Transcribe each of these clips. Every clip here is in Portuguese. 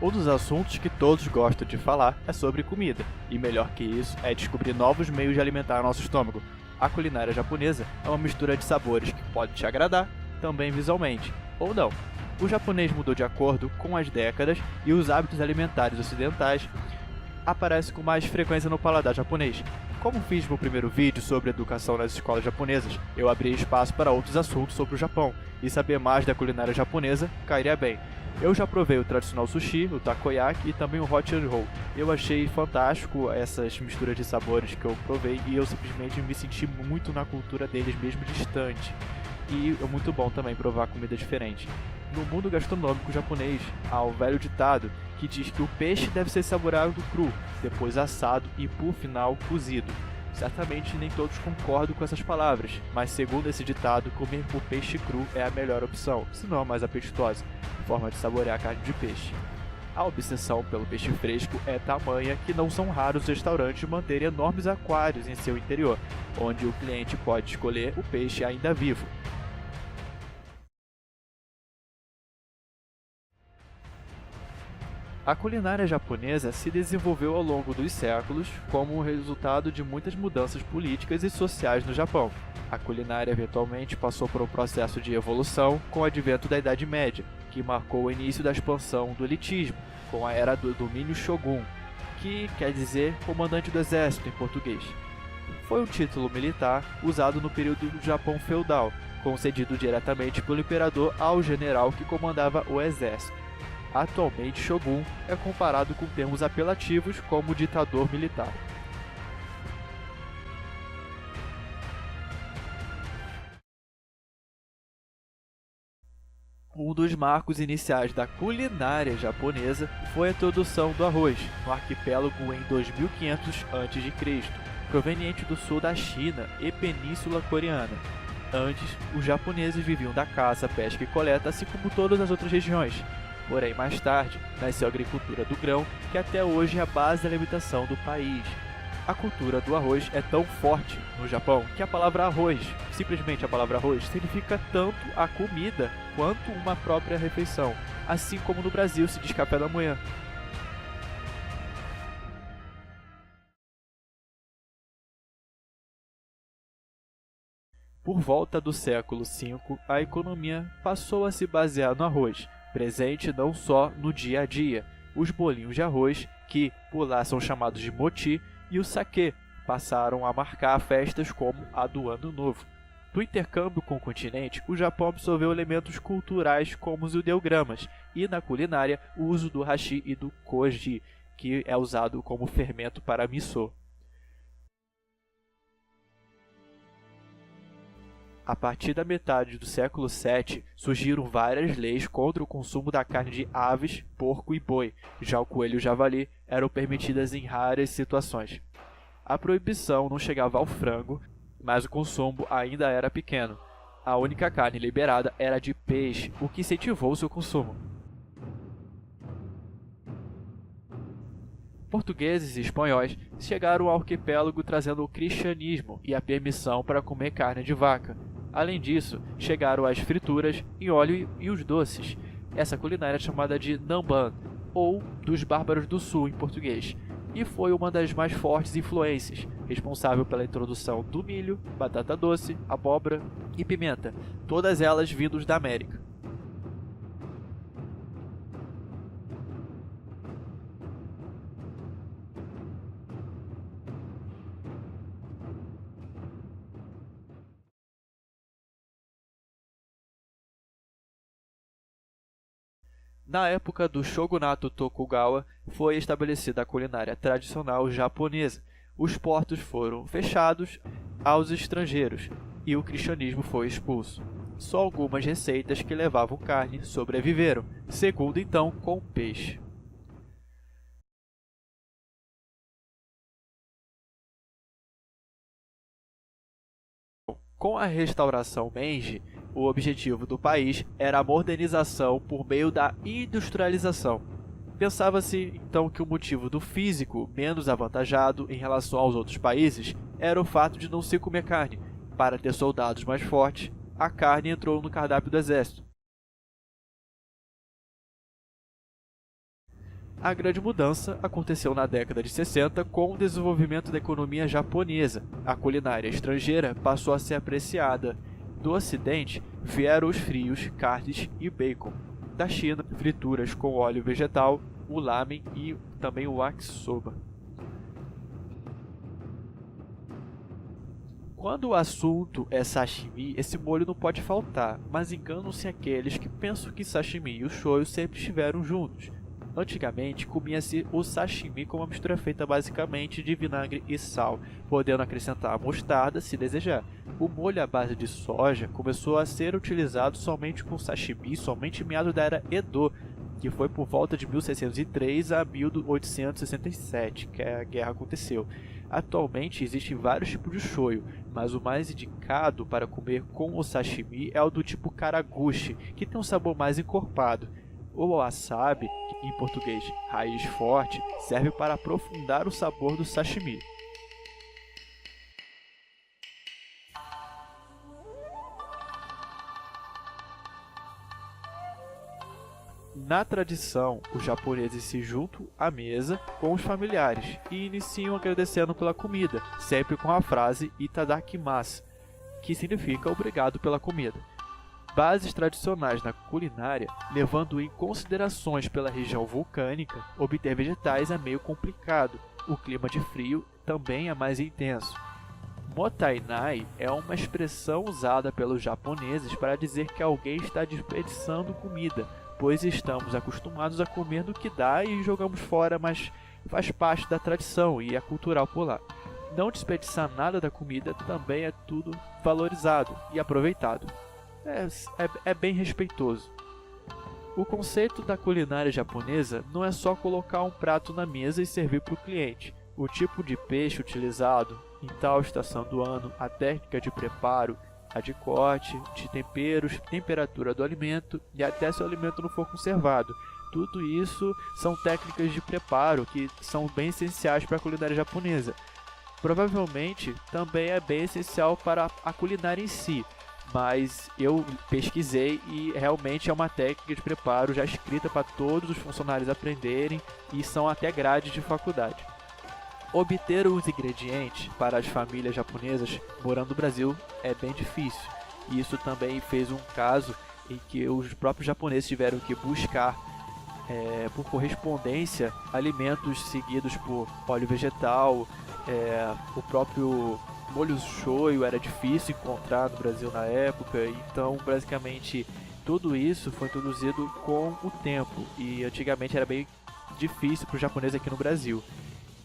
Um dos assuntos que todos gostam de falar é sobre comida, e melhor que isso é descobrir novos meios de alimentar nosso estômago. A culinária japonesa é uma mistura de sabores que pode te agradar, também visualmente, ou não. O japonês mudou de acordo com as décadas e os hábitos alimentares ocidentais aparecem com mais frequência no paladar japonês. Como fiz meu primeiro vídeo sobre educação nas escolas japonesas, eu abri espaço para outros assuntos sobre o Japão, e saber mais da culinária japonesa cairia bem. Eu já provei o tradicional sushi, o takoyaki e também o hot and roll. Eu achei fantástico essas misturas de sabores que eu provei e eu simplesmente me senti muito na cultura deles, mesmo distante. E é muito bom também provar comida diferente. No mundo gastronômico japonês, há o velho ditado que diz que o peixe deve ser saboreado cru, depois assado e, por final, cozido. Certamente nem todos concordam com essas palavras, mas segundo esse ditado, comer o peixe cru é a melhor opção, se não a mais apetitosa, forma de saborear a carne de peixe. A obsessão pelo peixe fresco é tamanha que não são raros os restaurantes manterem enormes aquários em seu interior, onde o cliente pode escolher o peixe ainda vivo. A culinária japonesa se desenvolveu ao longo dos séculos como resultado de muitas mudanças políticas e sociais no Japão. A culinária eventualmente passou por um processo de evolução com o advento da Idade Média, que marcou o início da expansão do elitismo, com a era do domínio shogun, que quer dizer comandante do exército em português. Foi um título militar usado no período do Japão feudal, concedido diretamente pelo imperador ao general que comandava o exército. Atualmente, shogun é comparado com termos apelativos como ditador militar. Um dos marcos iniciais da culinária japonesa foi a introdução do arroz no arquipélago em 2500 a.C., proveniente do sul da China e Península Coreana. Antes, os japoneses viviam da caça, pesca e coleta, assim como todas as outras regiões. Porém, mais tarde, nasceu a agricultura do grão, que até hoje é a base da alimentação do país. A cultura do arroz é tão forte no Japão que a palavra arroz, simplesmente a palavra arroz, significa tanto a comida quanto uma própria refeição, assim como no Brasil se diz café da manhã. Por volta do século V, a economia passou a se basear no arroz, presente não só no dia a dia. Os bolinhos de arroz, que por lá são chamados de mochi, e o sake passaram a marcar festas como a do Ano Novo. No intercâmbio com o continente, o Japão absorveu elementos culturais como os ideogramas e, na culinária, o uso do hashi e do koji, que é usado como fermento para miso. A partir da metade do século VII, surgiram várias leis contra o consumo da carne de aves, porco e boi. Já o coelho e o javali eram permitidas em raras situações. A proibição não chegava ao frango, mas o consumo ainda era pequeno. A única carne liberada era de peixe, o que incentivou seu consumo. Portugueses e espanhóis chegaram ao arquipélago trazendo o cristianismo e a permissão para comer carne de vaca. Além disso, chegaram as frituras em óleo e os doces. Essa culinária é chamada de Namban, ou dos Bárbaros do Sul em português, e foi uma das mais fortes influências, responsável pela introdução do milho, batata doce, abóbora e pimenta, todas elas vindos da América. Na época do Shogunato Tokugawa, foi estabelecida a culinária tradicional japonesa. Os portos foram fechados aos estrangeiros e o cristianismo foi expulso. Só algumas receitas que levavam carne sobreviveram, segundo então com peixe. Com a restauração Meiji, o objetivo do país era a modernização por meio da industrialização. Pensava-se então que o motivo do físico menos avantajado em relação aos outros países era o fato de não se comer carne. Para ter soldados mais fortes, a carne entrou no cardápio do exército. A grande mudança aconteceu na década de 60 com o desenvolvimento da economia japonesa. A culinária estrangeira passou a ser apreciada. Do Ocidente vieram os frios, carnes e bacon. Da China, frituras com óleo vegetal, o lamen e também o yakisoba. Quando o assunto é sashimi, esse molho não pode faltar, mas enganam-se aqueles que pensam que sashimi e o shoyu sempre estiveram juntos. Antigamente, comia-se o sashimi com uma mistura feita basicamente de vinagre e sal, podendo acrescentar mostarda se desejar. O molho à base de soja começou a ser utilizado somente com sashimi somente em meados da era Edo, que foi por volta de 1603 a 1867 que a guerra aconteceu. Atualmente existem vários tipos de shoyu, mas o mais indicado para comer com o sashimi é o do tipo karaguchi, que tem um sabor mais encorpado. O wasabi, em português raiz forte, serve para aprofundar o sabor do sashimi. Na tradição, os japoneses se juntam à mesa com os familiares e iniciam agradecendo pela comida, sempre com a frase "itadakimasu", que significa obrigado pela comida. Bases tradicionais na culinária, levando em considerações pela região vulcânica, obter vegetais é meio complicado. O clima de frio também é mais intenso. Mottainai é uma expressão usada pelos japoneses para dizer que alguém está desperdiçando comida, pois estamos acostumados a comer do que dá e jogamos fora, mas faz parte da tradição e é cultural por lá. Não desperdiçar nada da comida também é tudo valorizado e aproveitado. É bem respeitoso. O conceito da culinária japonesa não é só colocar um prato na mesa e servir para o cliente. O tipo de peixe utilizado em tal estação do ano, a técnica de preparo, a de corte, de temperos, temperatura do alimento e até se o alimento não for conservado. Tudo isso são técnicas de preparo que são bem essenciais para a culinária japonesa. Provavelmente também é bem essencial para a culinária em si, mas eu pesquisei e realmente é uma técnica de preparo já escrita para todos os funcionários aprenderem e são até grades de faculdade. Obter os ingredientes para as famílias japonesas morando no Brasil é bem difícil. E isso também fez um caso em que os próprios japoneses tiveram que buscar por correspondência alimentos seguidos por óleo vegetal, o próprio molho shoyu era difícil encontrar no Brasil na época, então basicamente tudo isso foi introduzido com o tempo e antigamente era bem difícil para os japoneses aqui no Brasil.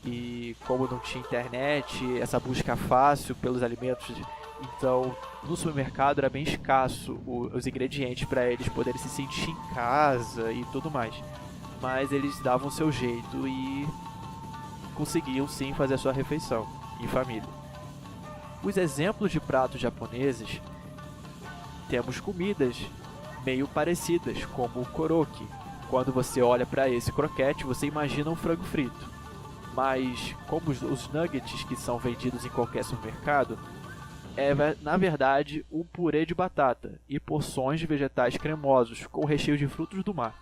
E como não tinha internet, essa busca fácil pelos alimentos, então no supermercado era bem escasso os ingredientes para eles poderem se sentir em casa e tudo mais. Mas eles davam o seu jeito e conseguiam sim fazer a sua refeição em família. Os exemplos de pratos japoneses, temos comidas meio parecidas, como o koroki. Quando você olha para esse croquete, você imagina um frango frito. Mas como os nuggets que são vendidos em qualquer supermercado, é na verdade um purê de batata e porções de vegetais cremosos com recheio de frutos do mar.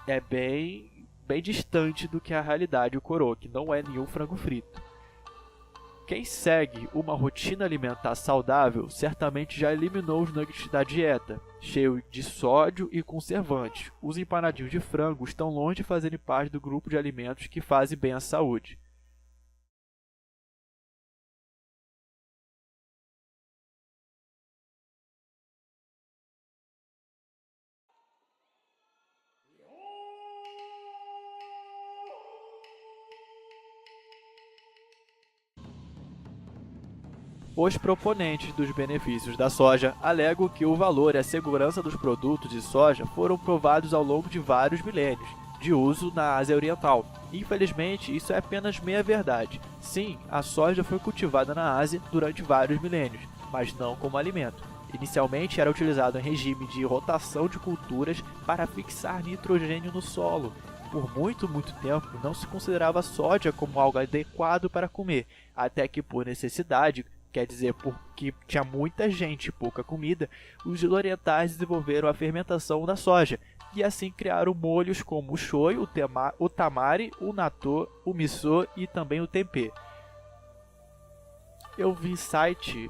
É bem distante do que a realidade o koroki, não é nenhum frango frito. Quem segue uma rotina alimentar saudável certamente já eliminou os nuggets da dieta, cheio de sódio e conservantes. Os empanadinhos de frango estão longe de fazerem parte do grupo de alimentos que fazem bem à saúde. Os proponentes dos benefícios da soja alegam que o valor e a segurança dos produtos de soja foram provados ao longo de vários milênios de uso na Ásia Oriental. Infelizmente, isso é apenas meia-verdade. Sim, a soja foi cultivada na Ásia durante vários milênios, mas não como alimento. Inicialmente era utilizado em regime de rotação de culturas para fixar nitrogênio no solo. Por muito tempo não se considerava a soja como algo adequado para comer, até que por necessidade, quer dizer, porque tinha muita gente e pouca comida, os orientais desenvolveram a fermentação da soja. e assim criaram molhos como o shoyu, o tamari, o natto, o miso e também o tempê. Eu vi sites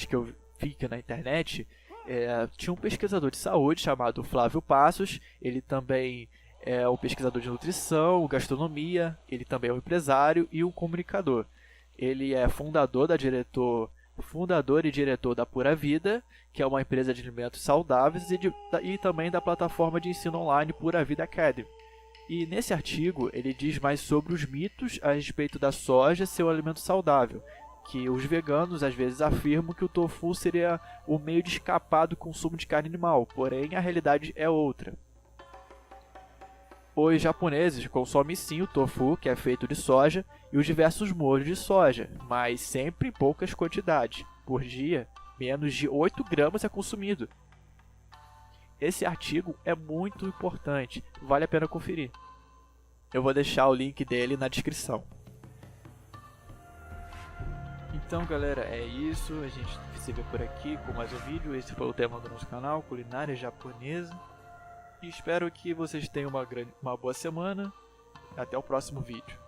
que eu vi aqui na internet, tinha um pesquisador de saúde chamado Flávio Passos, ele também é um pesquisador de nutrição, gastronomia, ele também é um empresário e um comunicador. Ele é fundador e diretor da Pura Vida, que é uma empresa de alimentos saudáveis e também da plataforma de ensino online Pura Vida Academy. E nesse artigo ele diz mais sobre os mitos a respeito da soja ser um alimento saudável, que os veganos às vezes afirmam que o tofu seria o meio de escapar do consumo de carne animal, porém a realidade é outra. Os japoneses consomem sim o tofu, que é feito de soja, e os diversos molhos de soja, mas sempre em poucas quantidades. Por dia, menos de 8 gramas é consumido. Esse artigo é muito importante, vale a pena conferir. Eu vou deixar o link dele na descrição. Então galera, é isso, a gente se vê por aqui com mais um vídeo. Esse foi o tema do nosso canal, culinária japonesa. E espero que vocês tenham uma boa semana. Até o próximo vídeo.